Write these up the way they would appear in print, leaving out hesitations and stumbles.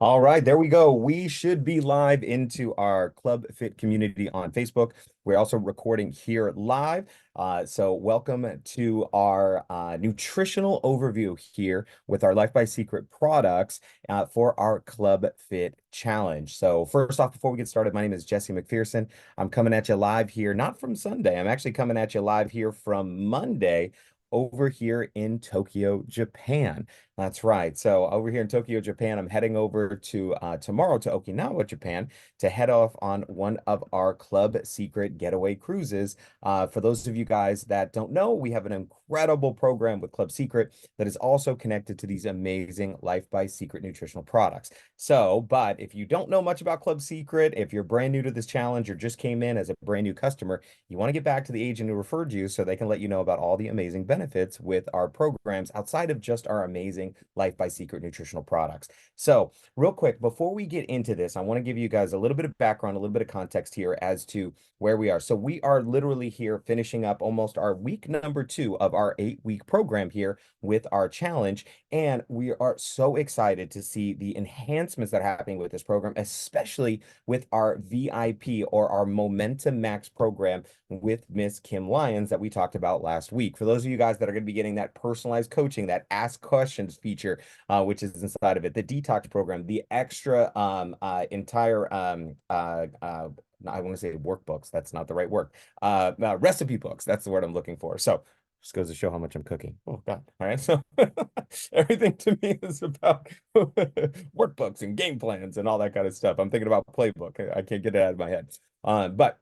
All right, there we go. We should be live into our Club Fit community on Facebook. We're also recording here live. So welcome to our nutritional overview here with our Life by Secret products for our Club Fit challenge. So first off, before we get started, my name is Jesse Macpherson. I'm coming at you live here, not from Sunday. I'm actually coming at you live here from Monday over here in Tokyo, Japan. That's right. So over here in Tokyo, Japan, I'm heading over to tomorrow to Okinawa, Japan, to head off on one of our Club Secret getaway cruises. For those of you guys that don't know, we have an incredible program with Club Secret that is also connected to these amazing Life by Secret nutritional products. So, but if you don't know much about Club Secret, if you're brand new to this challenge or just came in as a brand new customer, you want to get back to the agent who referred you so they can let you know about all the amazing benefits with our programs outside of just our amazing Life by Secret nutritional products. So, real quick, before we get into this, I want to give you guys a little bit of background, a little bit of context here as to where we are. So, we are literally here finishing up almost our week number 2 of our 8-week program here with our challenge. And we are so excited to see the enhancements that are happening with this program, especially with our VIP or our Momentum Max program with Miss Kim Lyons that we talked about last week. For those of you guys that are going to be getting that personalized coaching, that ask questions feature, which is inside of it, the detox program, the extra entire I want to say workbooks. That's not the right word. Recipe books. That's the word I'm looking for. So just goes to show how much I'm cooking. Oh God. All right. So everything to me is about workbooks and game plans and all that kind of stuff. I'm thinking about playbook. I can't get it out of my head. But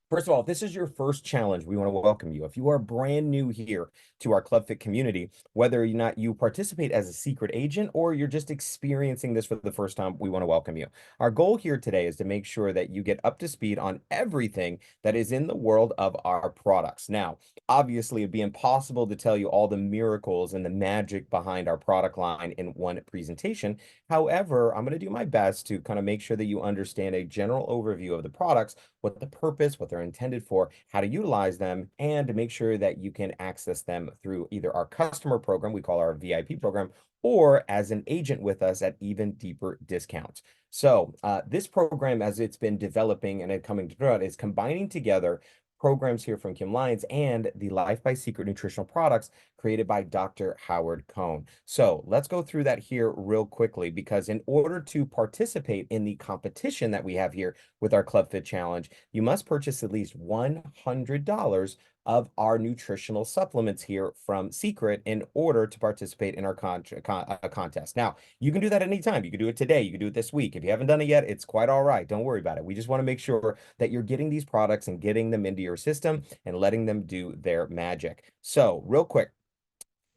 first of all, if this is your first challenge, we want to welcome you. If you are brand new here to our Club Fit community, whether or not you participate as a secret agent or you're just experiencing this for the first time, we want to welcome you. Our goal here today is to make sure that you get up to speed on everything that is in the world of our products. Now, obviously, it'd be impossible to tell you all the miracles and the magic behind our product line in one presentation. However, I'm going to do my best to kind of make sure that you understand a general overview of the products, what the purpose, what they're intended for, how to utilize them, and to make sure that you can access them through either our customer program, we call our VIP program, or as an agent with us at even deeper discounts. So this program, as it's been developing and coming to it, is combining together programs here from Kim Lyons and the Life by Secret nutritional products created by Dr. Howard Cohn. So let's go through that here real quickly, because in order to participate in the competition that we have here with our Club Fit Challenge, you must purchase at least $100 of our nutritional supplements here from Seacret in order to participate in our contest. Now, you can do that anytime. You can do it today. You can do it this week. If you haven't done it yet, it's quite all right. Don't worry about it. We just want to make sure that you're getting these products and getting them into your system and letting them do their magic. So, real quick,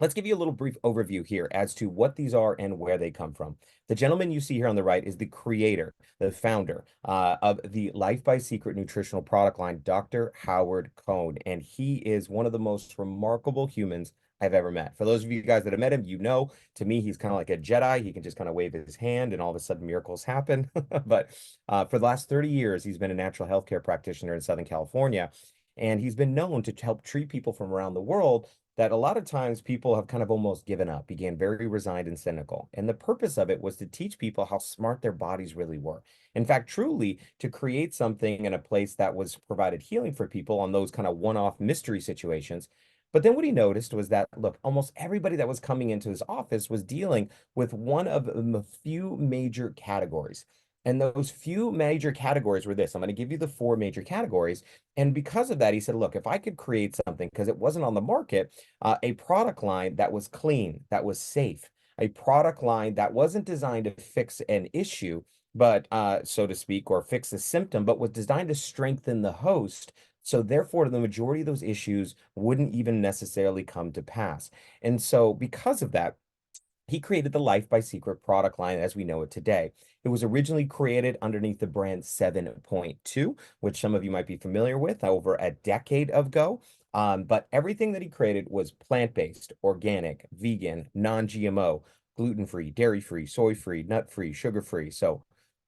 let's give you a little brief overview here as to what these are and where they come from. The gentleman you see here on the right is the creator, the founder of the Life by Secret nutritional product line, Dr. Howard Cohn. And he is one of the most remarkable humans I've ever met. For those of you guys that have met him, you know, to me, he's kind of like a Jedi. He can just kind of wave his hand and all of a sudden miracles happen. But for the last 30 years, he's been a natural healthcare practitioner in Southern California. And he's been known to help treat people from around the world that a lot of times people have kind of almost given up, began very resigned and cynical. And the purpose of it was to teach people how smart their bodies really were. In fact, truly to create something in a place that was provided healing for people on those kind of one-off mystery situations. But then what he noticed was that, look, almost everybody that was coming into his office was dealing with one of the few major categories. And those few major categories were this. I'm going to give you the 4 major categories. And because of that, he said, look, if I could create something, because it wasn't on the market, a product line that was clean, that was safe, a product line that wasn't designed to fix an issue, but so to speak, or fix a symptom, but was designed to strengthen the host. So therefore, the majority of those issues wouldn't even necessarily come to pass. And so because of that, he created the Life by Secret product line as we know it today. It was originally created underneath the brand 7.2, which some of you might be familiar with over a decade ago. But everything that he created was plant-based, organic, vegan, non-GMO, gluten-free, dairy-free, soy-free, nut-free, sugar-free. So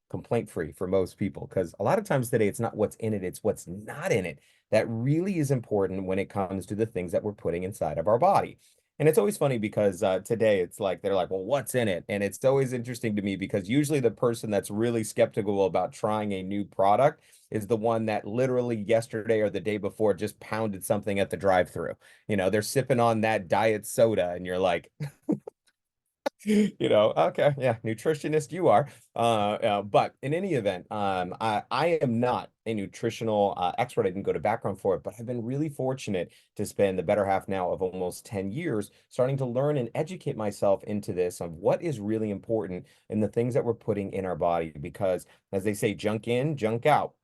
complaint-free for most people, because a lot of times today it's not what's in it, it's what's not in it that really is important when it comes to the things that we're putting inside of our body. And it's always funny because today it's like they're like, well, what's in it? And it's always interesting to me because usually the person that's really skeptical about trying a new product is the one that literally yesterday or the day before just pounded something at the drive-through. They're sipping on that diet soda, and you're like, okay, yeah, nutritionist you are. But in any event, I am not a nutritional expert. I didn't go to background for it, but I've been really fortunate to spend the better half now of almost 10 years starting to learn and educate myself into this of what is really important in the things that we're putting in our body. Because as they say, junk in, junk out.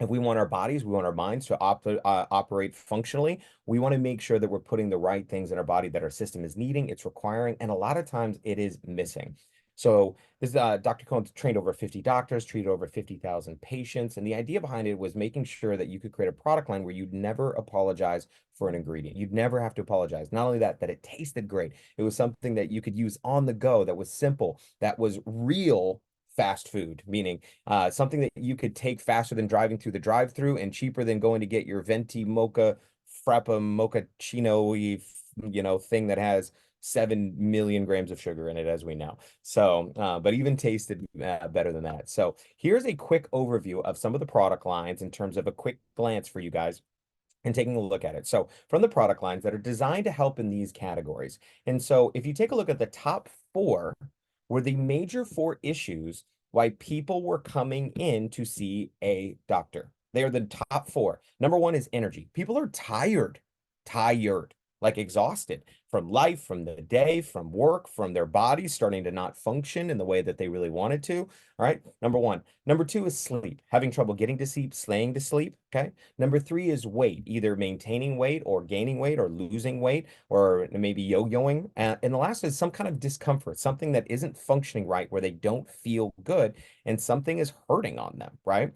If we want our bodies, we want our minds to operate functionally, we want to make sure that we're putting the right things in our body that our system is needing, it's requiring, and a lot of times it is missing. So this Dr. Cohen trained over 50 doctors, treated over 50,000 patients, and the idea behind it was making sure that you could create a product line where you'd never apologize for an ingredient. You'd never have to apologize. Not only that, that it tasted great. It was something that you could use on the go, that was simple, that was real fast food, meaning something that you could take faster than driving through the drive-through and cheaper than going to get your venti mocha frappa mochaccino thing that has 7 million grams of sugar in it, as we know. So, but even tasted better than that. So here's a quick overview of some of the product lines in terms of a quick glance for you guys and taking a look at it. So from the product lines that are designed to help in these categories. And so if you take a look at the top four, were the major four issues why people were coming in to see a doctor. They are the top four. Number one is energy. People are tired, like exhausted from life, from the day, from work, from their bodies starting to not function in the way that they really wanted to. All right. Number one. Number two is sleep, having trouble getting to sleep, staying to sleep. Okay. Number three is weight, either maintaining weight or gaining weight or losing weight or maybe yo-yoing. And the last is some kind of discomfort, something that isn't functioning right, where they don't feel good and something is hurting on them, right?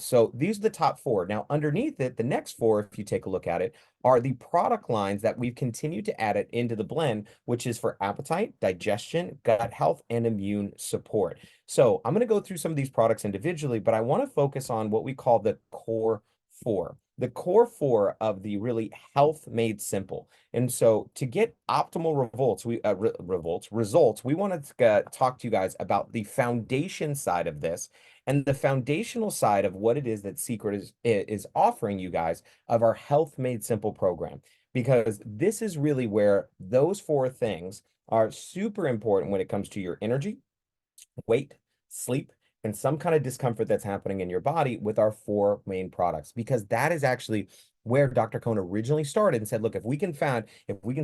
So these are the top four. Now, underneath it, the next four, if you take a look at it, are the product lines that we've continued to add it into the blend, which is for appetite, digestion, gut health, and immune support. So I'm going to go through some of these products individually, but I want to focus on what we call the core four. The core four of the really health made simple. And so to get optimal results, we want to talk to you guys about the foundation side of this and the foundational side of what it is that Seacret is offering you guys of our health made simple program, because this is really where those four things are super important when it comes to your energy, weight, sleep, and some kind of discomfort that's happening in your body with our four main products, because that is actually where Dr. Cohn originally started and said, look, if we can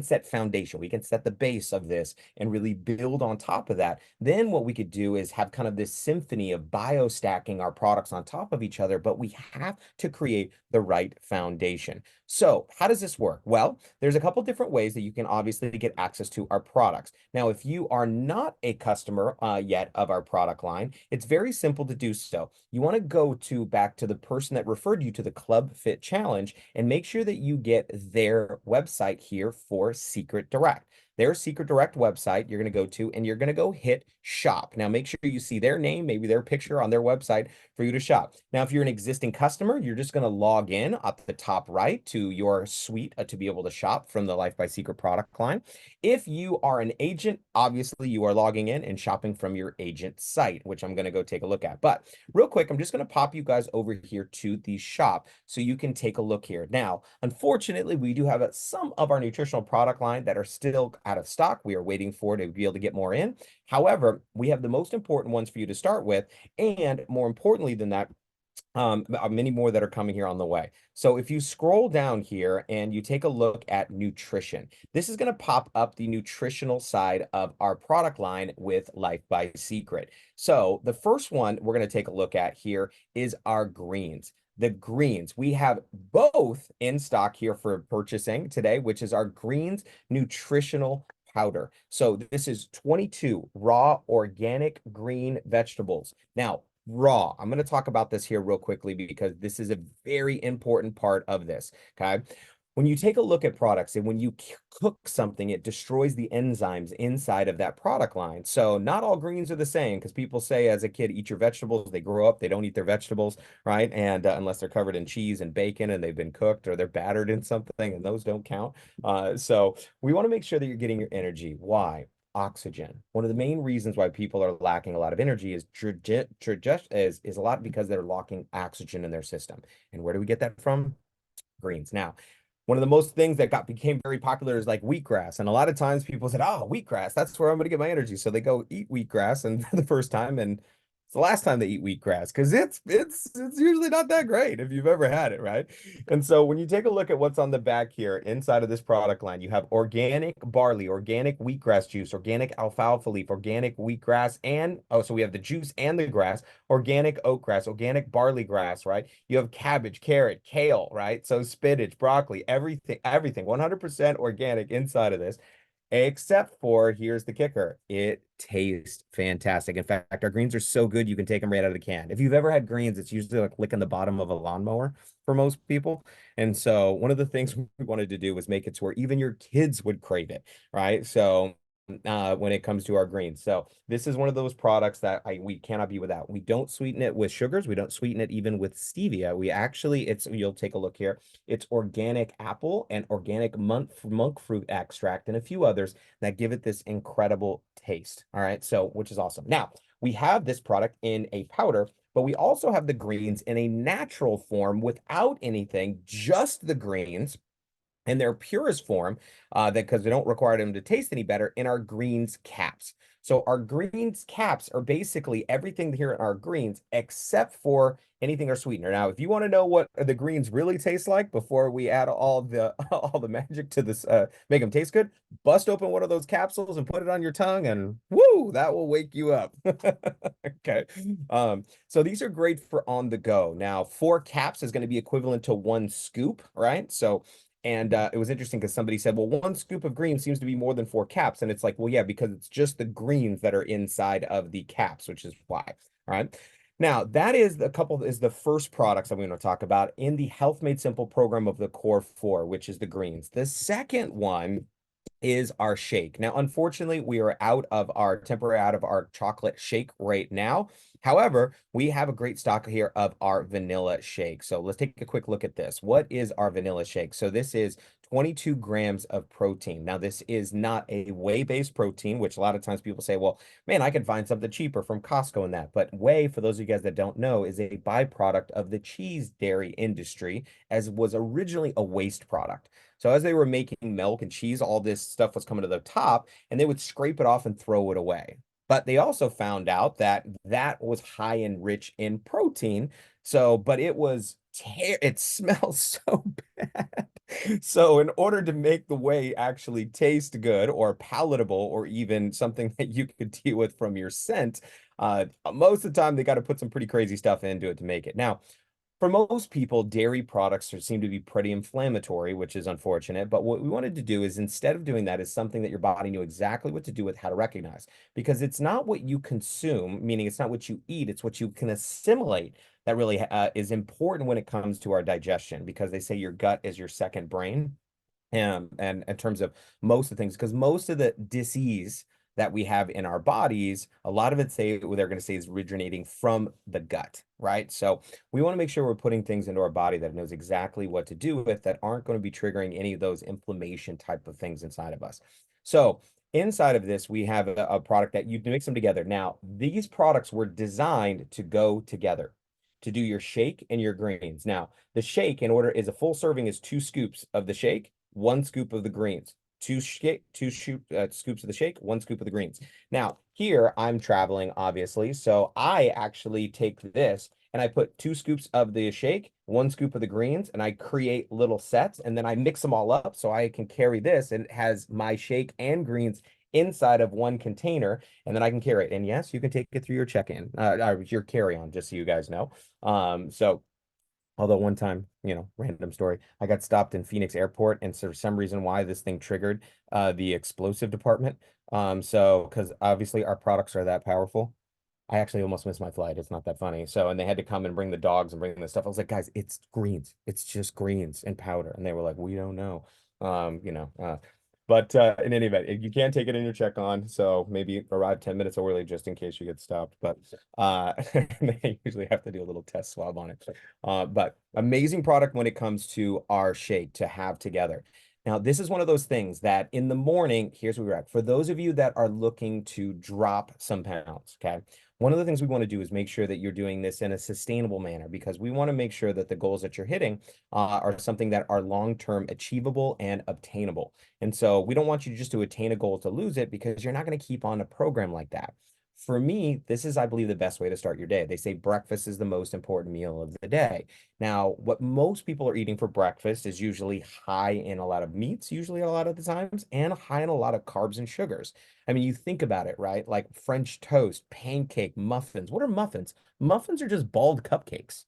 set foundation, we can set the base of this and really build on top of that, then what we could do is have kind of this symphony of biostacking our products on top of each other, but we have to create the right foundation. So how does this work? Well, there's a couple different ways that you can obviously get access to our products. Now, if you are not a customer yet of our product line, it's very simple to do so. You want to go back to the person that referred you to the Club Fit Challenge and make sure that you get their website here for Seacret Direct. Their Seacret Direct website you're going to go to, and you're going to go hit shop. Now, make sure you see their name, maybe their picture on their website for you to shop. Now, if you're an existing customer, you're just going to log in up the top right to your suite to be able to shop from the Life by Seacret product line. If you are an agent, obviously you are logging in and shopping from your agent site, which I'm going to go take a look at. But real quick, I'm just going to pop you guys over here to the shop so you can take a look here. Now, unfortunately, we do have some of our nutritional product line that are still out of stock. We are waiting for to be able to get more in. However, we have the most important ones for you to start with. And more importantly than that, many more that are coming here on the way. So if you scroll down here and you take a look at nutrition, this is going to pop up the nutritional side of our product line with Life by Seacret. So the first one we're going to take a look at here is our greens. The greens, we have both in stock here for purchasing today, which is our greens nutritional powder. So this is 22 raw organic green vegetables. Now, raw. I'm going to talk about this here real quickly because this is a very important part of this. Okay. when you take a look at products and when you cook something, it destroys the enzymes inside of that product line. So not all greens are the same because people say as a kid, eat your vegetables. They grow up, they don't eat their vegetables, right? And unless they're covered in cheese and bacon and they've been cooked or they're battered in something, and those don't count. So we want to make sure that you're getting your energy. Why? Oxygen. One of the main reasons why people are lacking a lot of energy is a lot because they're lacking oxygen in their system. And where do we get that from? Greens. Now, one of the most things that became very popular is like wheatgrass. And a lot of times people said, oh, wheatgrass, that's where I'm going to get my energy. So they go eat wheatgrass and for the first time, and it's the last time they eat wheatgrass because it's usually not that great if you've ever had it, right? And so when you take a look at what's on the back here inside of this product line, you have organic barley, organic wheatgrass juice, organic alfalfa leaf, organic wheatgrass, and oh, so we have the juice and the grass, organic oatgrass, organic barley grass, right? You have cabbage, carrot, kale, right? So spinach, broccoli, everything 100% organic inside of this. Except for, here's the kicker, it tastes fantastic. In fact, our greens are so good you can take them right out of the can. If you've ever had greens, it's usually like licking the bottom of a lawnmower for most people. And so one of the things we wanted to do was make it to where even your kids would crave it, right? So when it comes to our greens. So this is one of those products that we cannot be without. We don't sweeten it with sugars. We don't sweeten it even with stevia. We actually, you'll take a look here. It's organic apple and organic monk fruit extract and a few others that give it this incredible taste. All right. So, which is awesome. Now, we have this product in a powder, but we also have the greens in a natural form without anything, just the greens in their purest form, that because they don't require them to taste any better in our greens caps. So our greens caps are basically everything here in our greens except for anything or sweetener. Now, if you want to know what the greens really taste like before we add all the all the magic to this, make them taste good, bust open one of those capsules and put it on your tongue, and woo, that will wake you up. Okay. So these are great for on the go. Now, 4 caps is going to be equivalent to 1 scoop, right? So and it was interesting because somebody said, well, 1 scoop of green seems to be more than 4 caps. And it's like, well, yeah, because it's just the greens that are inside of the caps, which is why. All right. Now, that is the first products I'm going to talk about in the Health Made Simple program of the Core 4, which is the greens. The second one is our shake. Now, unfortunately, we are temporary out of our chocolate shake right now. However, we have a great stock here of our vanilla shake. So let's take a quick look at this. What is our vanilla shake? So this is 22 grams of protein. Now, this is not a whey-based protein, which a lot of times people say, well, man, I could find something cheaper from Costco in that. But whey, for those of you guys that don't know, is a byproduct of the cheese dairy industry, as was originally a waste product. So as they were making milk and cheese, all this stuff was coming to the top, and they would scrape it off and throw it away. But they also found out that that was high and rich in protein. So, but it smells so bad. So, in order to make the whey actually taste good or palatable, or even something that you could deal with from your scent, most of the time they got to put some pretty crazy stuff into it to make it. Now, for most people, dairy products seem to be pretty inflammatory, which is unfortunate. But what we wanted to do is, instead of doing that, is something that your body knew exactly what to do with, how to recognize. Because it's not what you consume, meaning it's not what you eat, it's what you can assimilate that really is important when it comes to our digestion. Because they say your gut is your second brain. And in terms of most of the things, because most of the disease that we have in our bodies, a lot of it what they're going to say is originating from the gut, right? So we want to make sure we're putting things into our body that knows exactly what to do with, that aren't going to be triggering any of those inflammation type of things inside of us. So inside of this, we have a product that you mix them together. Now, these products were designed to go together, to do your shake and your greens. Now, the shake in order is a full serving is 2 scoops of the shake, 1 scoop of the greens. Scoops of the shake, 1 scoop of the greens. Now, here I'm traveling, obviously, so I actually take this and I put 2 scoops of the shake, 1 scoop of the greens, and I create little sets, and then I mix them all up so I can carry this, and it has my shake and greens inside of one container, and then I can carry it. And yes, you can take it through your check-in, your carry-on, just so you guys know. So although one time, random story, I got stopped in Phoenix Airport, and for some reason why this thing triggered the explosive department. So because obviously our products are that powerful. I actually almost missed my flight. It's not that funny. So, and they had to come and bring the dogs and bring the stuff. I was like, guys, it's greens. It's just greens and powder. And they were like, we don't know. You know, but in any event, you can take it in your check on. So maybe arrive 10 minutes early just in case you get stopped. But they usually have to do a little test swab on it. But amazing product when it comes to our shake to have together. Now, this is one of those things that in the morning, here's what we're at. For those of you that are looking to drop some pounds, okay, one of the things we want to do is make sure that you're doing this in a sustainable manner because we want to make sure that the goals that you're hitting are something that are long-term achievable and obtainable. And so we don't want you just to attain a goal to lose it because you're not going to keep on a program like that. For me, this is, I believe, the best way to start your day. They say breakfast is the most important meal of the day. Now, what most people are eating for breakfast is usually high in a lot of meats, usually a lot of the times, and high in a lot of carbs and sugars. I mean, you think about it, right? Like French toast, pancake, muffins. What are muffins? Muffins are just bald cupcakes,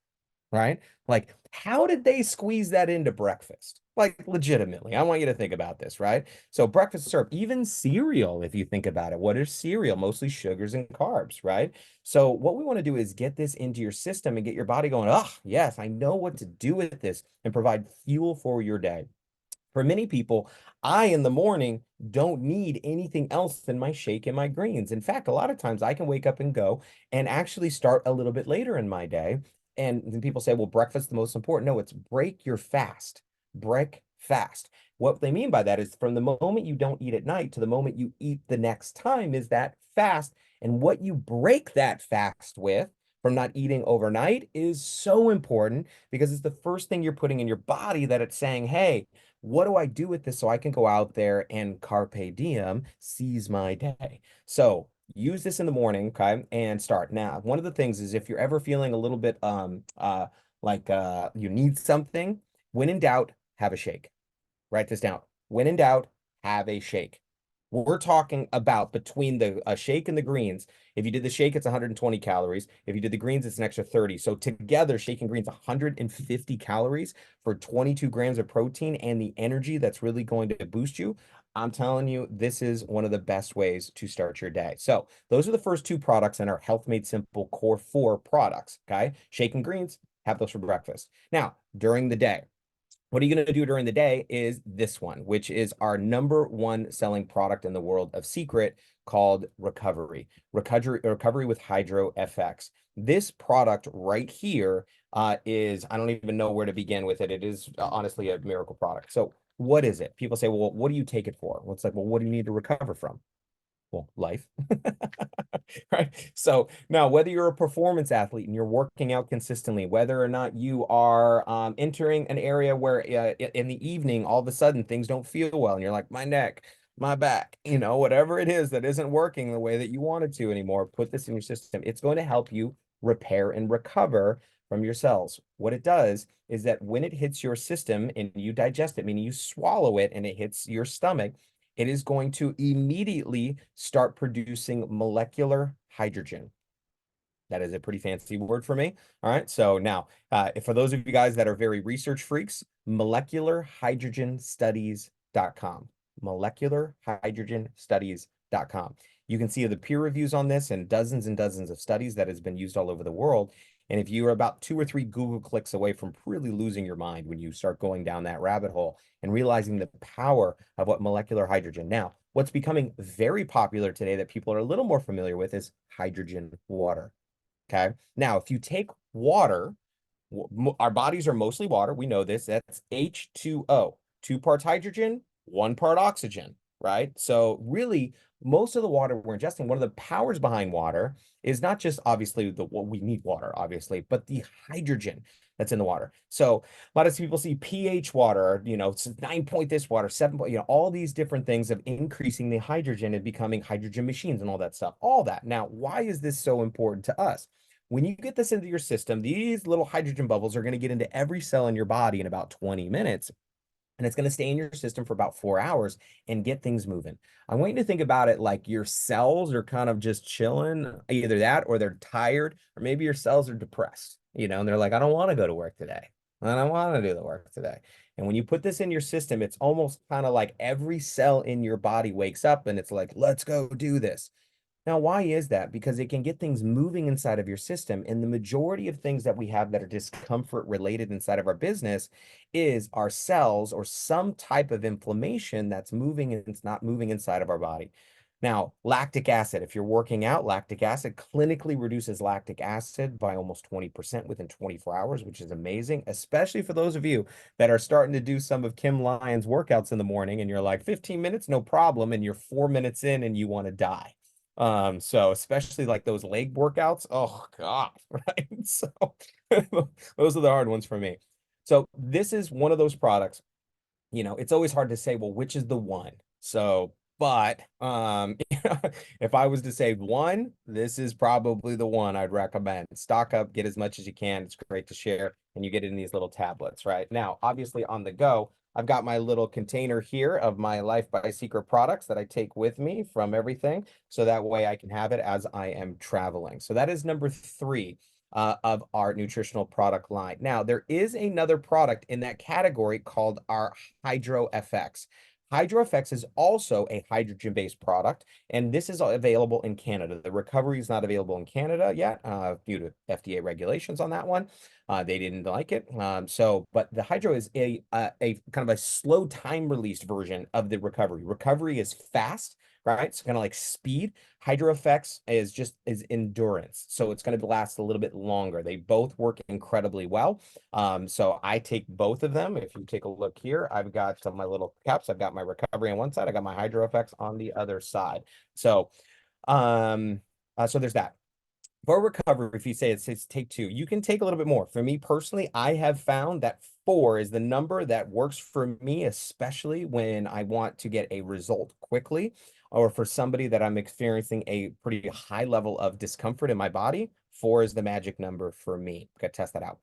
right? Like, how did they squeeze that into breakfast? Like, legitimately, I want you to think about this, right? So, breakfast syrup, even cereal, if you think about it, what is cereal? Mostly sugars and carbs, right? So, what we want to do is get this into your system and get your body going, oh, yes, I know what to do with this and provide fuel for your day. For many people, I in the morning don't need anything else than my shake and my greens. In fact, a lot of times I can wake up and go and actually start a little bit later in my day. And then people say, well, breakfast is the most important. No, it's break your fast. Break fast. What they mean by that is from the moment you don't eat at night to the moment you eat the next time is that fast. And what you break that fast with from not eating overnight is so important because it's the first thing you're putting in your body that it's saying, hey, what do I do with this so I can go out there and carpe diem, seize my day? So use this in the morning, okay, and start. Now, one of the things is if you're ever feeling a little bit like you need something, when in doubt, have a shake. Write this down. When in doubt, have a shake. We're talking about between the shake and the greens. If you did the shake, it's 120 calories. If you did the greens, it's an extra 30. So together, shake and greens, 150 calories for 22 grams of protein and the energy that's really going to boost you. I'm telling you, this is one of the best ways to start your day. So those are the first two products in our Health Made Simple Core 4 products, okay? Shake and greens, have those for breakfast. Now, during the day, what are you going to do during the day is this one, which is our number one selling product in the world of Seacret called Recovery. Recovery with Hydro FX. This product right here is, I don't even know where to begin with it. It is honestly a miracle product. So what is it? People say, well, what do you take it for? Well, it's like, well, what do you need to recover from? Well, life. Right. So now, whether you're a performance athlete and you're working out consistently, whether or not you are entering an area where in the evening, all of a sudden things don't feel well, and you're like, my neck, my back, you know, whatever it is that isn't working the way that you wanted to anymore, put this in your system. It's going to help you repair and recover from your cells. What it does is that when it hits your system and you digest it, meaning you swallow it and it hits your stomach, it is going to immediately start producing molecular hydrogen. That is a pretty fancy word for me. All right. So now, for those of you guys that are very research freaks, molecularhydrogenstudies.com. Molecularhydrogenstudies.com. You can see the peer reviews on this and dozens of studies that has been used all over the world. And if you are about 2 or 3 Google clicks away from really losing your mind when you start going down that rabbit hole and realizing the power of what molecular hydrogen. Now, what's becoming very popular today that people are a little more familiar with is hydrogen water. Okay. Now, if you take water, our bodies are mostly water. We know this. That's H2O, 2 parts hydrogen, 1 part oxygen, right? So really, most of the water we're ingesting, one of the powers behind water is not just obviously what we need water, obviously, but the hydrogen that's in the water. So a lot of people see pH water, you know, it's 9 point this water, 7 point, you know, all these different things of increasing the hydrogen and becoming hydrogen machines and all that stuff. All that. Now, why is this so important to us? When you get this into your system, these little hydrogen bubbles are going to get into every cell in your body in about 20 minutes. And it's going to stay in your system for about 4 hours and get things moving. I want you to think about it like your cells are kind of just chilling, either that or they're tired, or maybe your cells are depressed, you know, and they're like, I don't want to go to work today. I don't want to do the work today. And when you put this in your system, it's almost kind of like every cell in your body wakes up and it's like, let's go do this. Now, why is that? Because it can get things moving inside of your system. And the majority of things that we have that are discomfort related inside of our business is our cells or some type of inflammation that's moving and it's not moving inside of our body. Now, lactic acid, if you're working out, lactic acid clinically reduces lactic acid by almost 20% within 24 hours, which is amazing, especially for those of you that are starting to do some of Kim Lyon's workouts in the morning and you're like 15 minutes, no problem. And you're 4 minutes in and you want to die. So especially like those leg workouts, oh God, right? So those are the hard ones for me. So this is one of those products, it's always hard to say, well, which is the one? So, but if I was to say one, this is probably the one I'd recommend. Stock up, get as much as you can. It's great to share, and you get it in these little tablets, right? Now, obviously on the go, I've got my little container here of my Life by Seacret products that I take with me from everything. So that way I can have it as I am traveling. So that is number three of our nutritional product line. Now, there is another product in that category called our Hydro FX. Hydro FX is also a hydrogen-based product, and this is available in Canada. The recovery is not available in Canada yet due to FDA regulations on that one. They didn't like it. But the Hydro is a kind of a slow time released version of the recovery. Recovery is fast, right? It's kind of like speed. Hydro Effects is endurance, so it's going to last a little bit longer. They both work incredibly well. So I take both of them. If you take a look here, I've got my little caps. I've got my recovery on one side. I got my Hydro Effects on the other side. So, so there's that. For recovery, if you say it's take two, you can take a little bit more. For me personally, I have found that four is the number that works for me, especially when I want to get a result quickly, or for somebody that I'm experiencing a pretty high level of discomfort in my body. Four is the magic number for me. Got to test that out.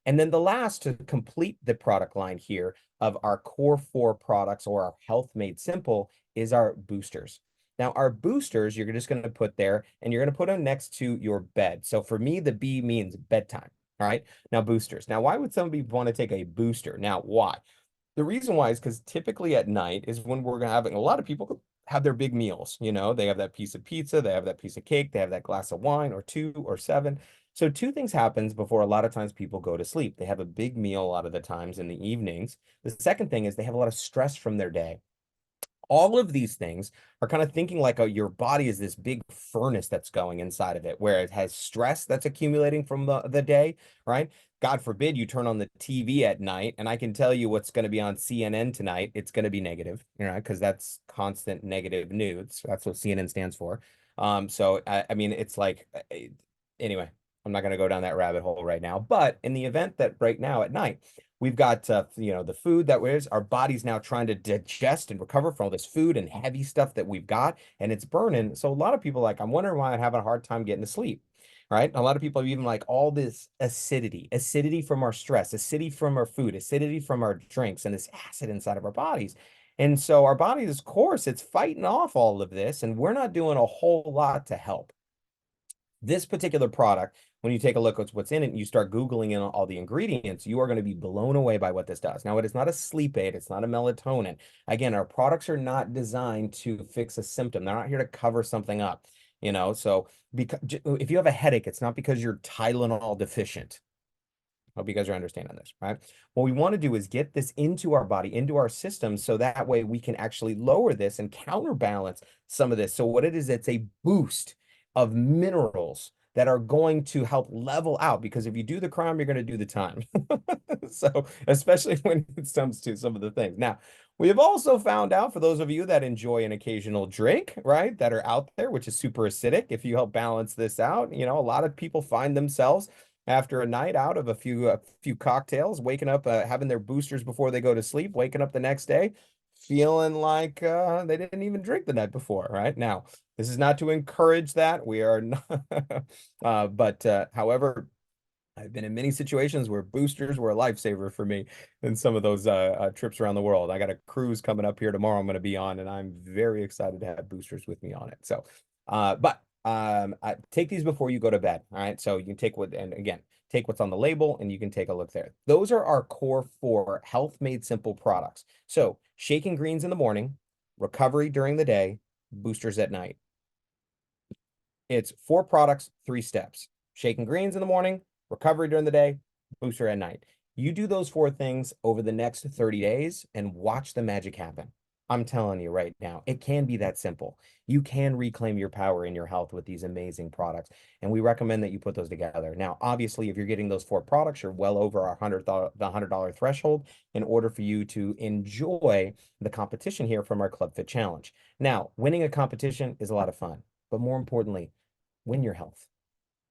And then the last to complete the product line here of our core four products or our health made simple is our boosters. Now, our boosters, you're just going to put there and you're going to put them next to your bed. So for me, the B means bedtime. All right. Now, boosters. Now, why would somebody want to take a booster? Now, why? The reason why is because typically at night is when we're having a lot of people have their big meals. They have that piece of pizza, they have that piece of cake, they have that glass of wine or two or seven. So two things happens before a lot of times people go to sleep. They have a big meal a lot of the times in the evenings. The second thing is they have a lot of stress from their day. All of these things are kind of thinking like your body is this big furnace that's going inside of it, where it has stress that's accumulating from the day, right? God forbid you turn on the TV at night, and I can tell you what's going to be on CNN tonight. It's going to be negative, because that's constant negative news. That's what CNN stands for. So I mean, it's like, anyway, I'm not going to go down that rabbit hole right now. But in the event that right now at night, we've got the food that is our body's now trying to digest and recover from all this food and heavy stuff that we've got, and it's burning. So a lot of people I'm wondering why I'm having a hard time getting to sleep. Right. A lot of people are even like all this acidity from our stress, acidity from our food, acidity from our drinks, and this acid inside of our bodies. And so our bodies, of course, it's fighting off all of this, and we're not doing a whole lot to help. This particular product, when you take a look at what's in it and you start Googling in all the ingredients, you are going to be blown away by what this does. Now, it is not a sleep aid. It's not a melatonin. Again, our products are not designed to fix a symptom. They're not here to cover something up, So because if you have a headache, it's not because you're Tylenol deficient. Hope you guys are understanding this, right? What we want to do is get this into our body, into our system, so that way we can actually lower this and counterbalance some of this. So what it is, it's a boost of minerals that are going to help level out, because if you do the crime, you're going to do the time. So especially when it comes to some of the things. Now, we have also found out, for those of you that enjoy an occasional drink, right, that are out there, which is super acidic, if you help balance this out, a lot of people find themselves after a night out of a few cocktails, waking up, having their boosters before they go to sleep, waking up the next day, feeling like they didn't even drink the night before, right? Now, this is not to encourage that. We are not, however, I've been in many situations where boosters were a lifesaver for me in some of those trips around the world. I got a cruise coming up here tomorrow I'm going to be on, and I'm very excited to have boosters with me on it. So, take these before you go to bed. All right. So you can and again, take what's on the label and you can take a look there. Those are our core four health made simple products. So shaking greens in the morning, recovery during the day, boosters at night. It's 4 products, 3 steps. Shaking greens in the morning, recovery during the day, booster at night. You do those 4 things over the next 30 days and watch the magic happen. I'm telling you right now, it can be that simple. You can reclaim your power in your health with these amazing products. And we recommend that you put those together. Now, obviously, if you're getting those 4 products, you're well over our $100 threshold in order for you to enjoy the competition here from our Club Fit Challenge. Now, winning a competition is a lot of fun, but more importantly, win your health.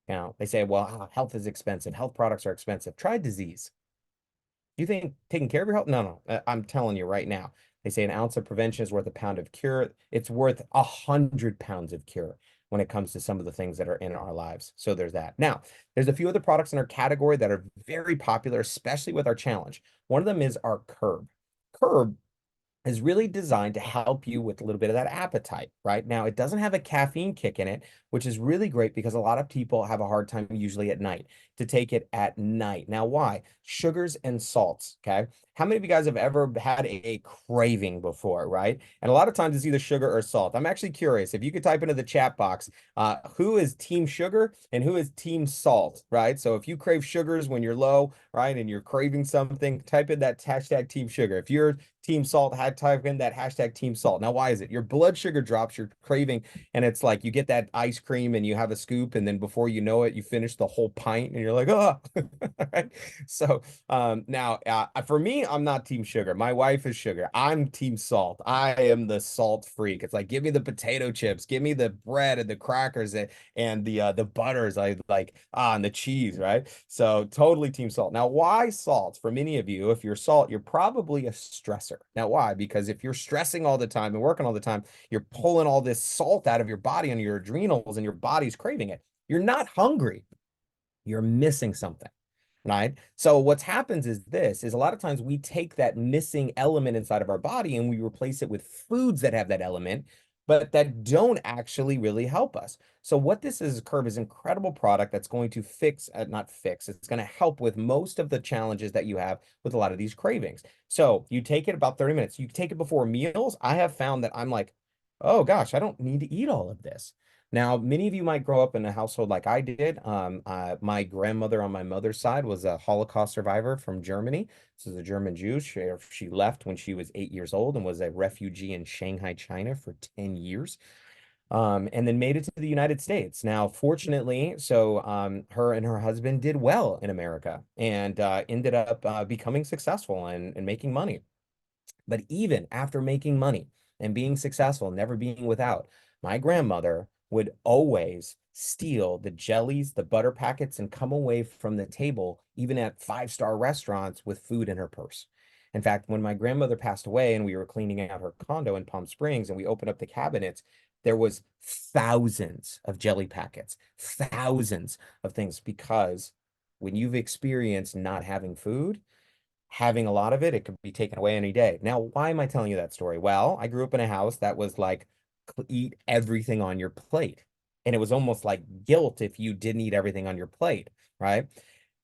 Now, they say, well, health is expensive. Health products are expensive. Try disease. Do you think taking care of your health? No, no. I'm telling you right now. They say an ounce of prevention is worth a pound of cure. It's worth 100 pounds of cure when it comes to some of the things that are in our lives. So there's that. Now, there's a few other products in our category that are very popular, especially with our challenge. One of them is our Curb. Curb is really designed to help you with a little bit of that appetite, right? Now, it doesn't have a caffeine kick in it, which is really great because a lot of people have a hard time usually at night to take it at night. Now, why? Sugars and salts, okay? How many of you guys have ever had a craving before, right? And a lot of times it's either sugar or salt. I'm actually curious if you could type into the chat box, who is team sugar and who is team salt, right? So if you crave sugars when you're low, right, and you're craving something, type in that hashtag team sugar. If you're team salt, had type in that hashtag team salt. Now, why is it? Your blood sugar drops, you're craving, and it's like you get that ice cream and you have a scoop, and then before you know it, you finish the whole pint and you're like, oh, right? So now for me, I'm not team sugar. My wife is sugar. I'm team salt. I am the salt freak. It's like, give me the potato chips, give me the bread and the crackers and the butters I like, and the cheese, right? So totally team salt. Now, why salt? For many of you, if you're salt, you're probably a stressor. Now, why? Because if you're stressing all the time and working all the time, you're pulling all this salt out of your body and your adrenals, and your body's craving it. You're not hungry. You're missing something, right? So what happens is this is a lot of times we take that missing element inside of our body and we replace it with foods that have that element, but that don't actually really help us. So what this is, Curb, is an incredible product that's going to fix, not fix, it's going to help with most of the challenges that you have with a lot of these cravings. So you take it about 30 minutes. You take it before meals. I have found that I'm like, oh gosh, I don't need to eat all of this. Now, many of you might grow up in a household like I did. My grandmother on my mother's side was a Holocaust survivor from Germany. This is a German Jew. She left when she was 8 years old and was a refugee in Shanghai, China for 10 years. And then made it to the United States. Now, fortunately, so her and her husband did well in America and ended up becoming successful and making money. But even after making money and being successful, never being without, my grandmother would always steal the jellies, the butter packets, and come away from the table, even at 5-star restaurants, with food in her purse. In fact, when my grandmother passed away and we were cleaning out her condo in Palm Springs and we opened up the cabinets, there was thousands of jelly packets, thousands of things, because when you've experienced not having food, having a lot of it, it could be taken away any day. Now, why am I telling you that story? Well, I grew up in a house that was like, eat everything on your plate. And it was almost like guilt if you didn't eat everything on your plate, right?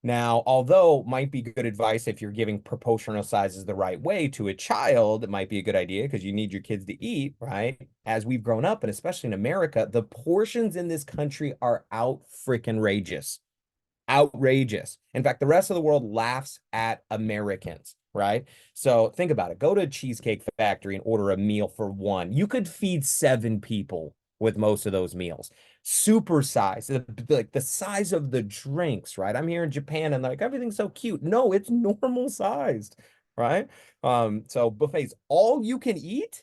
Now, although might be good advice if you're giving proportional sizes the right way to a child, it might be a good idea because you need your kids to eat, right? As we've grown up, and especially in America, the portions in this country are out freaking rageous, outrageous. In fact, the rest of the world laughs at Americans, right? So think about it. Go to a Cheesecake Factory and order a meal for one. You could feed 7 people with most of those meals. Super size, like the size of the drinks, right? I'm here in Japan and like everything's so cute. No, it's normal sized, right? So buffets, all you can eat.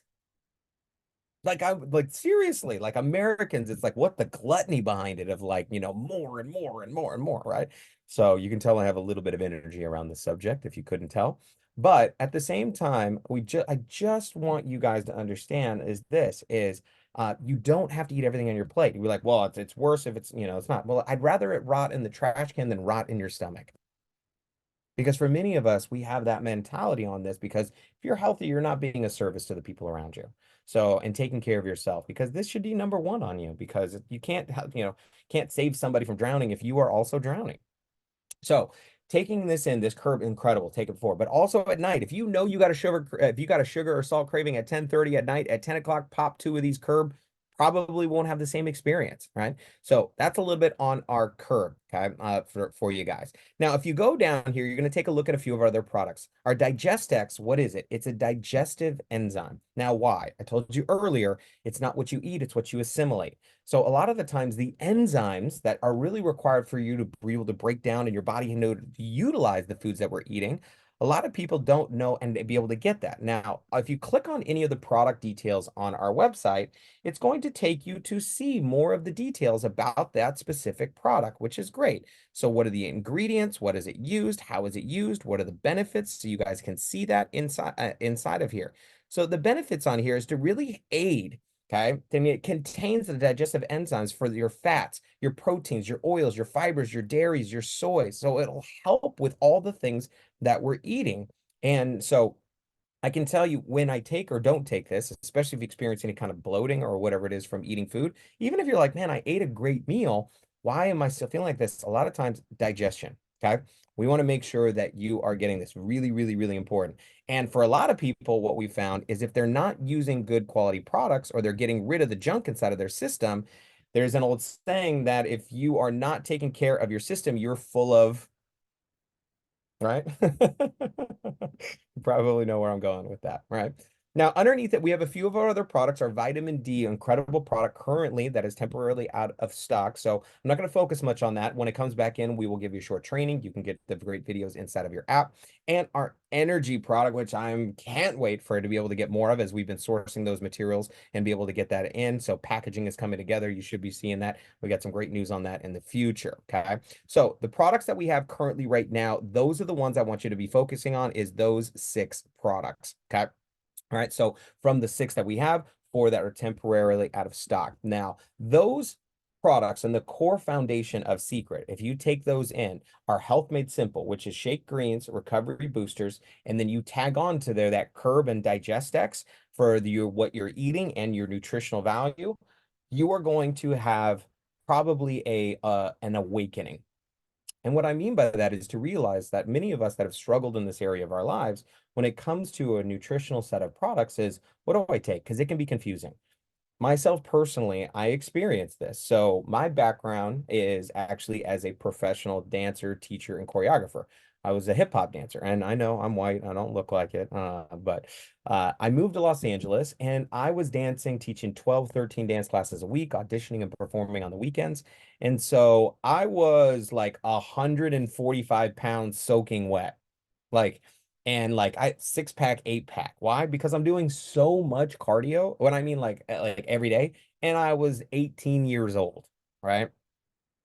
Like I like seriously, like Americans, it's like what the gluttony behind it of like, more and more and more and more, right? So you can tell I have a little bit of energy around the subject if you couldn't tell. But at the same time, I just want you guys to understand is this is you don't have to eat everything on your plate. You'd be like, well, it's worse if it's not. Well, I'd rather it rot in the trash can than rot in your stomach. Because for many of us, we have that mentality on this because if you're healthy, you're not being a service to the people around you. So, and taking care of yourself, because this should be number one on you because you can't, can't save somebody from drowning if you are also drowning. So, taking this Curb, incredible, take it forward. But also at night, if you got a sugar or salt craving at 10:30 at night, at 10 o'clock, pop 2 of these Curb, probably won't have the same experience, right? So that's a little bit on our curve, okay, for you guys. Now, if you go down here, you're going to take a look at a few of our other products. Our Digestex, what is it? It's a digestive enzyme. Now, why? I told you earlier, it's not what you eat, it's what you assimilate. So a lot of the times, the enzymes that are really required for you to be able to break down and your body know to utilize the foods that we're eating, a lot of people don't know and be able to get that. Now, if you click on any of the product details on our website, it's going to take you to see more of the details about that specific product, which is great. So what are the ingredients? What is it used? How is it used? What are the benefits? So you guys can see that inside of here. So the benefits on here is to really aid. Okay. I mean, it contains the digestive enzymes for your fats, your proteins, your oils, your fibers, your dairies, your soy. So it'll help with all the things that we're eating. And so I can tell you when I take or don't take this, especially if you experience any kind of bloating or whatever it is from eating food, even if you're like, man, I ate a great meal, why am I still feeling like this? A lot of times, digestion. Okay. We want to make sure that you are getting this really, really, really important. And for a lot of people, what we found is if they're not using good quality products or they're getting rid of the junk inside of their system, there's an old saying that if you are not taking care of your system, you're full of, right? You probably know where I'm going with that, right? Now, underneath it, we have a few of our other products. Our vitamin D, incredible product currently that is temporarily out of stock. So I'm not going to focus much on that. When it comes back in, we will give you a short training. You can get the great videos inside of your app. And our energy product, which I can't wait for to be able to get more of as we've been sourcing those materials and be able to get that in. So packaging is coming together. You should be seeing that. We got some great news on that in the future. Okay. So the products that we have currently right now, those are the ones I want you to be focusing on is those 6 products. Okay. All right. So from the 6 that we have, 4 that are temporarily out of stock. Now, those products and the core foundation of Seacret, if you take those in, are Health Made Simple, which is shake greens, recovery boosters, and then you tag on to there that Curb and Digestex for what you're eating and your nutritional value, you are going to have probably an awakening. And what I mean by that is to realize that many of us that have struggled in this area of our lives, when it comes to a nutritional set of products, is what do I take? Because it can be confusing. Myself personally, I experienced this. So my background is actually as a professional dancer, teacher, and choreographer. I was a hip hop dancer, and I know I'm white. I don't look like it, but I moved to Los Angeles, and I was dancing, teaching 12, 13 dance classes a week, auditioning and performing on the weekends. And so I was like 145 pounds soaking wet. Like, and like I 6 pack, 8 pack. Why? Because I'm doing so much cardio. What I mean, like every day, and I was 18 years old, right?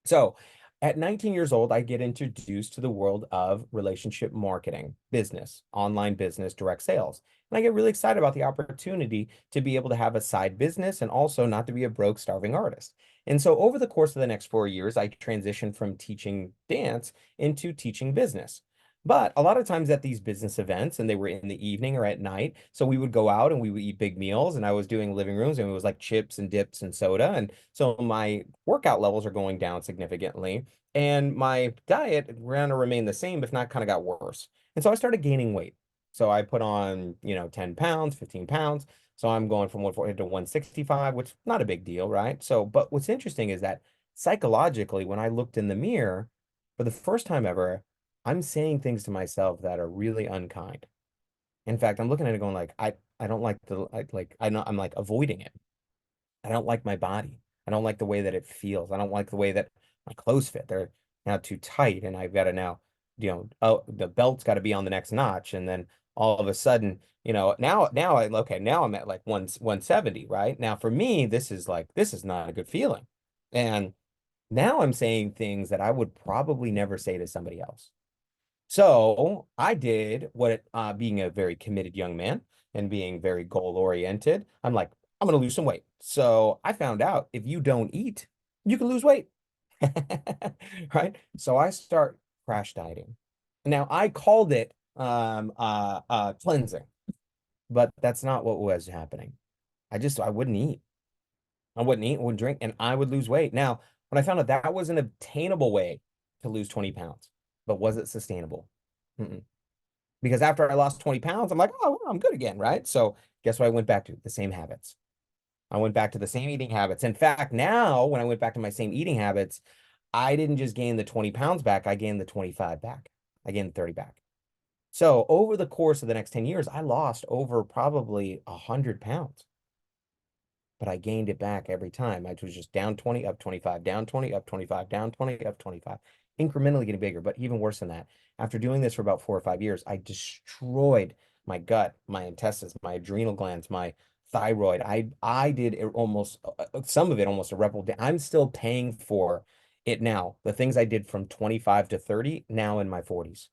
So at 19 years old, I get introduced to the world of relationship marketing, business, online business, direct sales. And I get really excited about the opportunity to be able to have a side business and also not to be a broke, starving artist. And so over the course of the next 4 years, I transitioned from teaching dance into teaching business. But a lot of times at these business events, and they were in the evening or at night, so we would go out and we would eat big meals, and I was doing living rooms, and it was like chips and dips and soda, and so my workout levels are going down significantly, and my diet ran to remain the same, if not kind of got worse. And so I started gaining weight. So I put on, 10 pounds, 15 pounds. So I'm going from 140 to 165, which not a big deal, right? So, but what's interesting is that psychologically, when I looked in the mirror for the first time ever, I'm saying things to myself that are really unkind. In fact, I'm looking at it going like, I don't like I know I'm like avoiding it. I don't like my body. I don't like the way that it feels. I don't like the way that my clothes fit. They're now too tight, and I've got to now, oh, the belt's got to be on the next notch, and then all of a sudden, now I'm at like 170, right? Now for me, this is not a good feeling. And now I'm saying things that I would probably never say to somebody else. So I did what, being a very committed young man and being very goal oriented, I'm like, I'm going to lose some weight. So I found out if you don't eat, you can lose weight. Right? So I start crash dieting. Now I called it cleansing, but that's not what was happening. I wouldn't eat. I wouldn't eat, wouldn't drink, and I would lose weight. Now, when I found out that was an obtainable way to lose 20 pounds, but was it sustainable? Mm-mm. Because after I lost 20 pounds, I'm like, oh, well, I'm good again, right? So guess what I went back to? The same habits. I went back to the same eating habits. In fact, now when I went back to my same eating habits, I didn't just gain the 20 pounds back, I gained the 25 back. I gained the 30 back. So over the course of the next 10 years, I lost over probably 100 pounds, but I gained it back every time. I was just down 20, up 25, down 20, up 25, down 20, up 25, incrementally getting bigger. But even worse than that, after doing this for about 4 or 5 years, I destroyed my gut, my intestines, my adrenal glands, my thyroid. I did it almost some of it almost irreparable. I'm still paying for it now. The things I did from 25 to 30, now in my 40s.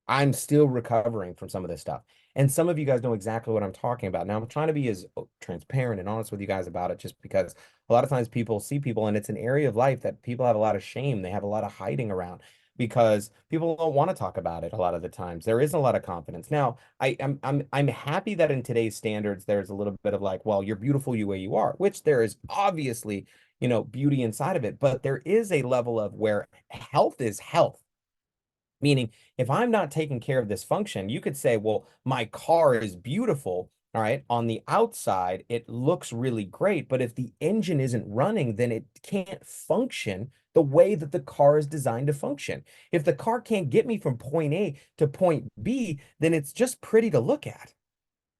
I'm still recovering from some of this stuff. And some of you guys know exactly what I'm talking about. Now, I'm trying to be as transparent and honest with you guys about it, just because a lot of times people see people, and it's an area of life that people have a lot of shame. They have a lot of hiding around because people don't want to talk about it a lot of the times. There isn't a lot of confidence. Now, I'm happy that in today's standards, there's a little bit of like, well, you're beautiful you way you are, which there is obviously, beauty inside of it, but there is a level of where health is health. Meaning, if I'm not taking care of this function, you could say, well, my car is beautiful. All right. On the outside, it looks really great. But if the engine isn't running, then it can't function the way that the car is designed to function. If the car can't get me from point A to point B, then it's just pretty to look at.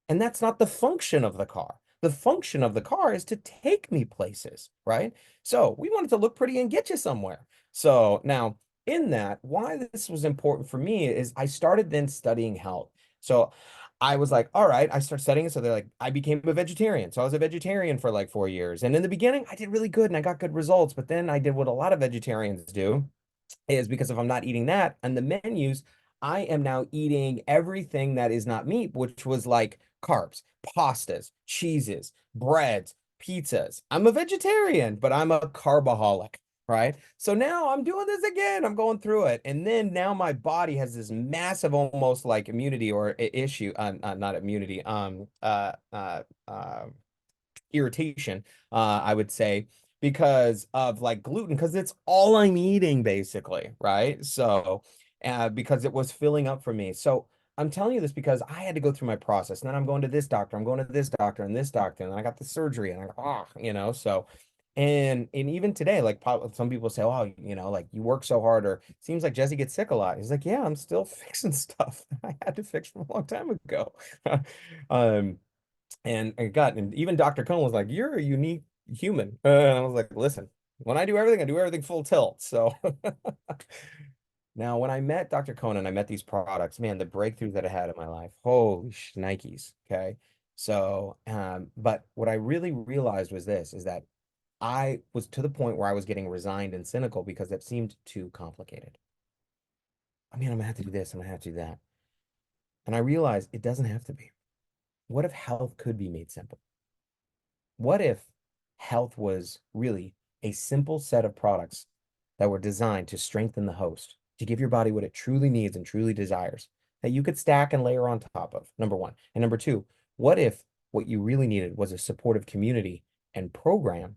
And that's not the function of the car. The function of the car is to take me places, right? So we want it to look pretty and get you somewhere. So now, in that, why this was important for me is I started then studying health. So I was like, all right, I start studying it. So they're like, I became a vegetarian. So I was a vegetarian for like 4 years. And in the beginning, I did really good and I got good results. But then I did what a lot of vegetarians do is because if I'm not eating that and the menus, I am now eating everything that is not meat, which was like carbs, pastas, cheeses, breads, pizzas. I'm a vegetarian, but I'm a carbaholic, right? So now I'm doing this again. I'm going through it. And then now my body has this massive almost like immunity or issue, not immunity, irritation, I would say, because of like gluten, because it's all I'm eating basically, right? So, because it was filling up for me. So I'm telling you this because I had to go through my process. And then I'm going to this doctor, I'm going to this doctor and this doctor, and I got the surgery, and I, so. And even today, like some people say, oh, like you work so hard, or it seems like Jesse gets sick a lot. He's like, yeah, I'm still fixing stuff that I had to fix from a long time ago. um, and even Dr. Cohn was like, "You're a unique human." And I was like, "Listen, when I do everything full tilt." So now, when I met Dr. Cohn and I met these products, man, the breakthroughs that I had in my life, holy shnikes. Okay. So, but what I really realized was this, is that I was to the point where I was getting resigned and cynical because it seemed too complicated. I mean, I'm gonna have to do this, I'm gonna have to do that. And I realized it doesn't have to be. What if health could be made simple? What if health was really a simple set of products that were designed to strengthen the host, to give your body what it truly needs and truly desires, that you could stack and layer on top of, number one. And number two, what if what you really needed was a supportive community and program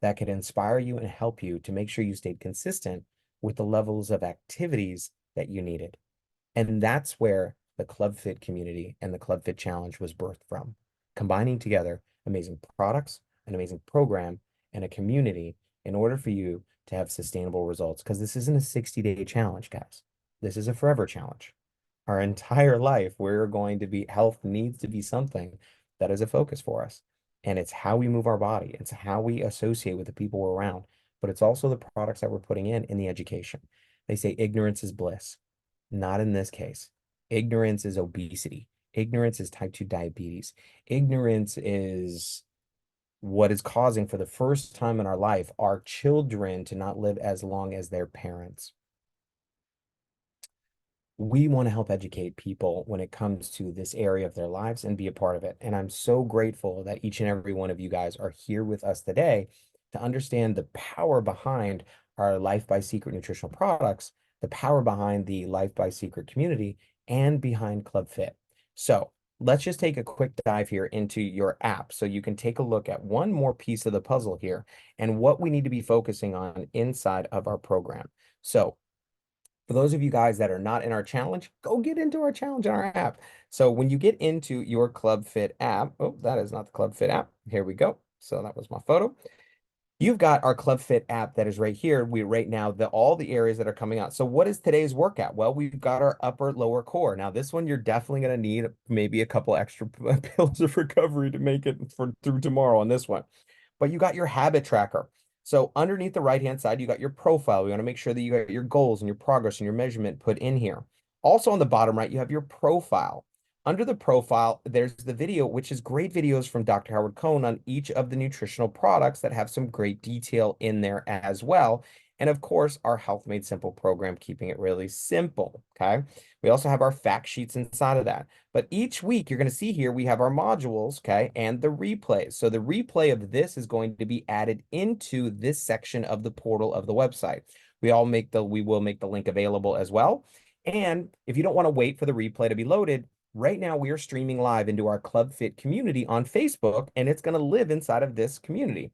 that could inspire you and help you to make sure you stayed consistent with the levels of activities that you needed? And that's where the Club Fit community and the Club Fit Challenge was birthed from, combining together amazing products, an amazing program, and a community in order for you to have sustainable results. Because this isn't a 60-day challenge, guys. This is a forever challenge. Our entire life, we're going to be, health needs to be something that is a focus for us. And it's how we move our body, it's how we associate with the people we're around, but it's also the products that we're putting in the education. They say ignorance is bliss. Not in this case. Ignorance is obesity. Ignorance is type 2 diabetes. Ignorance is what is causing, for the first time in our life, our children to not live as long as their parents. We want to help educate people when it comes to this area of their lives and be a part of it. And I'm so grateful that each and every one of you guys are here with us today to understand the power behind our Life by Seacret nutritional products, the power behind the Life by Seacret community, and behind Club Fit. So let's just take a quick dive here into your app so you can take a look at one more piece of the puzzle here and what we need to be focusing on inside of our program. So For those of you guys that are not in our challenge, go get into our challenge in our app. So when you get into your Club Fit app, oh, that is not the Club Fit app. Here we go. So that was my photo. You've got our Club Fit app that is right here. We right now all the areas that are coming out. So what is today's workout? Well, we've got our upper lower core. Now this one you're definitely going to need maybe a couple extra pills of recovery to make it for through tomorrow on this one. But you got your habit tracker. So underneath the right-hand side, you got your profile. We want to make sure that you got your goals and your progress and your measurement put in here. Also on the bottom right, you have your profile. Under the profile, there's the video, which is great videos from Dr. Howard Cohn on each of the nutritional products that have some great detail in there as well. And of course, our Health Made Simple program, keeping it really simple. Okay. We also have our fact sheets inside of that. But each week, you're going to see here, we have our modules, okay, and the replays. So the replay of this is going to be added into this section of the portal of the website. We will make the link available as well. And if you don't want to wait for the replay to be loaded, right now we are streaming live into our Club Fit community on Facebook, and it's going to live inside of this community.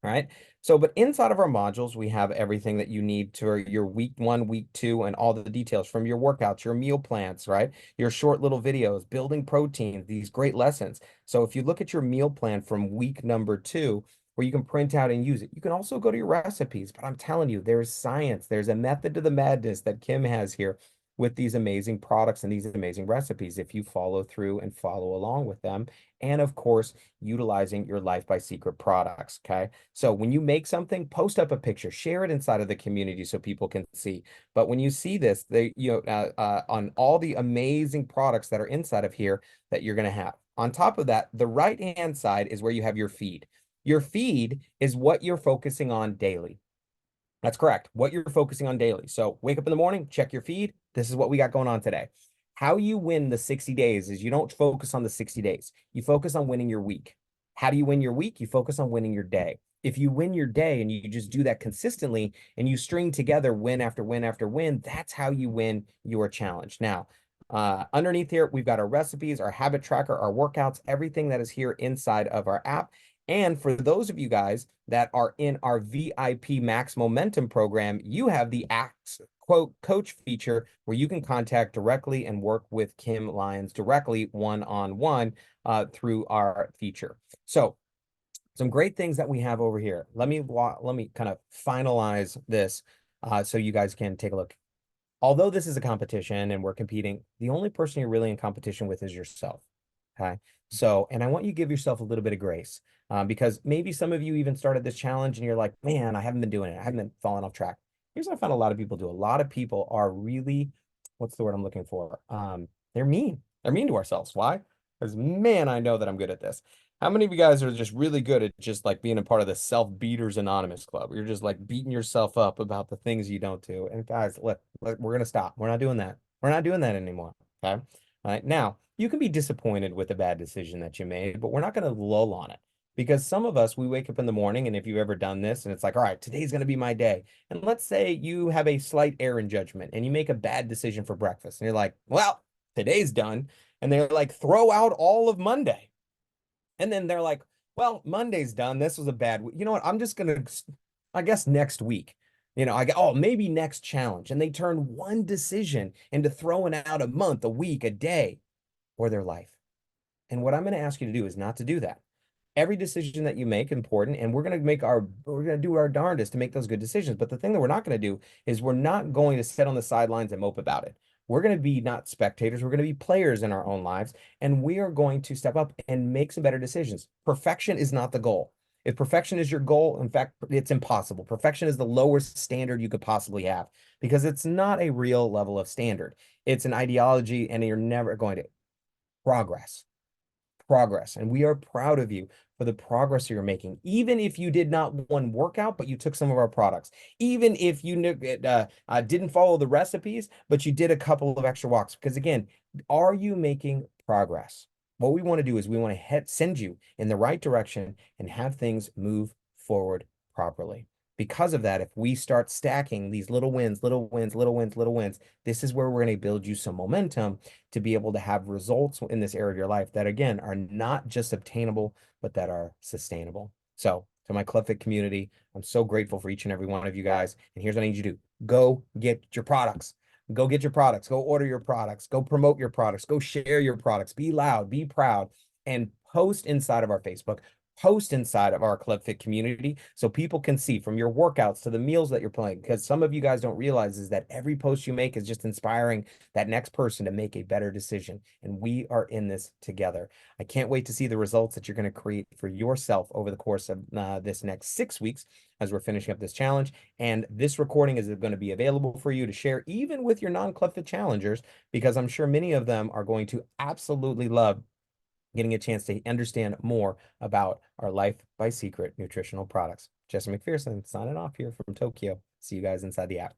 All right. So, but inside of our modules, we have everything that you need to your week 1, week 2, and all the details from your workouts, your meal plans, right? Your short little videos, building protein, these great lessons. So if you look at your meal plan from week number 2, where you can print out and use it, you can also go to your recipes. But I'm telling you, there's science, there's a method to the madness that Kim has here with these amazing products and these amazing recipes if you follow through and follow along with them. And of course, utilizing your Life by Seacret products. Okay. So when you make something, post up a picture, share it inside of the community so people can see. But when you see this, on all the amazing products that are inside of here that you're going to have. On top of that, the right-hand side is where you have your feed. Your feed is what you're focusing on daily. That's correct. What you're focusing on daily. So wake up in the morning, check your feed. This is what we got going on today. How you win the 60 days is you don't focus on the 60 days. You focus on winning your week. How do you win your week? You focus on winning your day. If you win your day and you just do that consistently and you string together win after win after win, that's how you win your challenge. Now, underneath here, we've got our recipes, our habit tracker, our workouts, everything that is here inside of our app. And for those of you guys that are in our VIP Max Momentum program, you have the Axe quote coach feature where you can contact directly and work with Kim Lyons directly one-on-one through our feature. So some great things that we have over here. Let me kind of finalize this so you guys can take a look. Although this is a competition and we're competing, the only person you're really in competition with is yourself. Okay. So, and I want you to give yourself a little bit of grace because maybe some of you even started this challenge and you're like, man, I haven't been doing it. I haven't been falling off track. Here's what I found a lot of people do. A lot of people are really, what's the word I'm looking for? They're mean. They're mean to ourselves. Why? Because, man, I know that I'm good at this. How many of you guys are just really good at just like being a part of the Self-Beaters Anonymous Club? You're just like beating yourself up about the things you don't do. And guys, look, we're going to stop. We're not doing that. We're not doing that anymore. Okay. All right. Now, you can be disappointed with a bad decision that you made, but we're not going to lull on it because some of us, we wake up in the morning and if you've ever done this and it's like, all right, today's going to be my day. And let's say you have a slight error in judgment and you make a bad decision for breakfast and you're like, well, today's done. And they're like, throw out all of Monday. And then they're like, well, Monday's done. This was a bad week. You know what? I'm just going to, I guess next week, maybe next challenge. And they turn one decision into throwing out a month, a week, a day, or their life. And what I'm going to ask you to do is not to do that. Every decision that you make important, and we're going to do our darndest to make those good decisions. But the thing that we're not going to do is we're not going to sit on the sidelines and mope about it. We're going to be not spectators. We're going to be players in our own lives, and we are going to step up and make some better decisions. Perfection is not the goal. If perfection is your goal, in fact, it's impossible. Perfection is the lowest standard you could possibly have because it's not a real level of standard. It's an ideology, and you're never going to progress. And we are proud of you for the progress you're making. Even if you did not one workout, but you took some of our products. Even if you didn't follow the recipes, but you did a couple of extra walks. Because again, are you making progress? What we want to do is we want to send you in the right direction and have things move forward properly. Because of that, if we start stacking these little wins, little wins, little wins, little wins, this is where we're going to build you some momentum to be able to have results in this area of your life that, again, are not just obtainable, but that are sustainable. So to my ClubFit community, I'm so grateful for each and every one of you guys. And here's what I need you to do. Go get your products. Go get your products, go order your products, go promote your products, go share your products, be loud, be proud, and post inside of our Facebook, post inside of our Club Fit community so people can see from your workouts to the meals that you're playing. Because some of you guys don't realize is that every post you make is just inspiring that next person to make a better decision. And we are in this together. I can't wait to see the results that you're going to create for yourself over the course of this next 6 weeks as we're finishing up this challenge. And this recording is going to be available for you to share even with your non-Club Fit challengers, because I'm sure many of them are going to absolutely love getting a chance to understand more about our Life by Seacret nutritional products. Jesse Macpherson signing off here from Tokyo. See you guys inside the app.